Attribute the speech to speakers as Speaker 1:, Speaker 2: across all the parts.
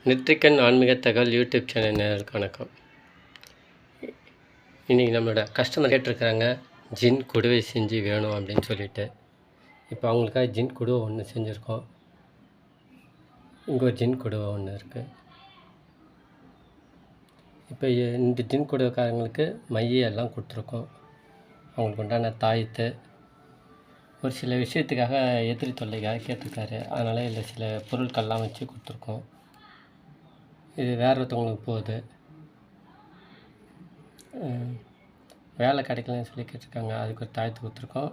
Speaker 1: நெற்றிக்கண் ஆன்மீக தகவல் YouTube channel நேயர்களுக்கு வணக்கம். இன்றைக்கி நம்மளோட கஸ்டமர் கேட்டிருக்கிறாங்க, ஜின் குடுவை செஞ்சு வேணும் அப்படின்னு சொல்லிட்டு. இப்போ அவங்களுக்காக ஜின் குடுவை ஒன்று செஞ்சுருக்கோம். இங்கே ஒரு ஜின் குடுவை ஒன்று இருக்குது. இப்போ இந்த ஜின் குடுவைக்காரங்களுக்கு மையெல்லாம் கொடுத்துருக்கோம். அவங்களுக்கு உண்டான தாயத்து ஒரு சில விஷயத்துக்காக எதிரி தொல்லைக்காக கேட்டிருக்காரு. அதனால் இதில் சில பொருட்கள்லாம் வச்சு கொடுத்துருக்கோம். இது வேறு ஒருத்தவங்களுக்கு போகுது. வேலை கிடைக்கலன்னு சொல்லி கேட்டிருக்காங்க, அதுக்கு ஒரு தாயத்து கொடுத்துருக்கோம்.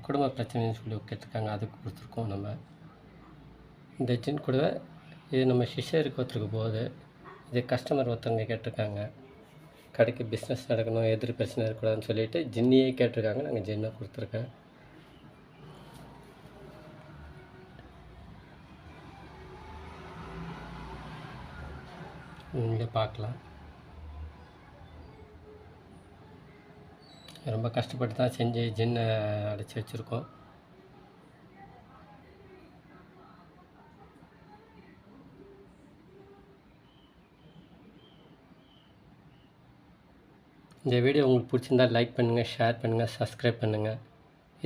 Speaker 1: குடும்ப பிரச்சனைன்னு சொல்லி கேட்டிருக்காங்க, அதுக்கு கொடுத்துருக்கோம். நம்ம இந்த ஜின் குடுவை இது நம்ம சிஷ்யருக்கு ஒருத்தருக்கு போகுது. இது கஸ்டமர் ஒருத்தவங்க கேட்டிருக்காங்க, கடைக்கு பிஸ்னஸ் நடக்கணும், எதிரி பிரச்சனை இருக்கக்கூடாதுன்னு சொல்லிட்டு ஜின்னியே கேட்டிருக்காங்க. நாங்கள் ஜின்னை கொடுத்துருக்கேன். நீங்கள் பார்க்கலாம். ரொம்ப கஷ்டப்பட்டு தான் செஞ்சு ஜின்னை அடைச்சி வச்சுருக்கோம். இந்த வீடியோ உங்களுக்கு பிடிச்சிருந்தால் லைக் பண்ணுங்கள், ஷேர் பண்ணுங்கள், சப்ஸ்கிரைப் பண்ணுங்கள்.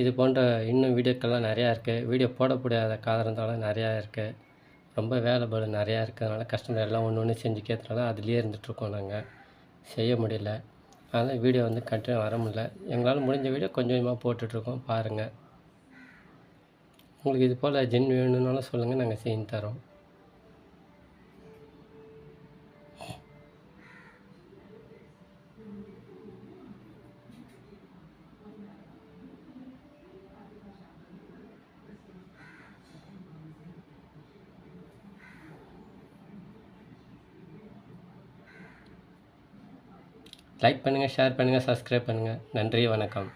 Speaker 1: இது போன்ற இன்னும் வீடியோக்கள்லாம் நிறையா இருக்குது. வீடியோ போட முடியாத காரணத்தால் நிறையா இருக்குது. ரொம்ப வேலைப்பாடு நிறையா இருக்கிறதுனால கஸ்டமர் எல்லாம் ஒன்று ஒன்று செஞ்சு கேட்கறதுனால அதுலேயே இருந்துகிட்ருக்கோம். நாங்கள் செய்ய முடியல, அதனால் வீடியோ கண்டினியூ வர முடியல. எங்களால் முடிஞ்ச வீடியோ கொஞ்சம் கொஞ்சமாக போட்டுட்ருக்கோம், பாருங்கள். உங்களுக்கு இது போல் ஜின் வேணும்னாலும் சொல்லுங்கள், நாங்கள் செஞ்சு தரோம். லைக் பண்ணுங்கள், ஷேர் பண்ணுங்கள், சப்ஸ்கிரைப் பண்ணுங்கள். நன்றி, வணக்கம்.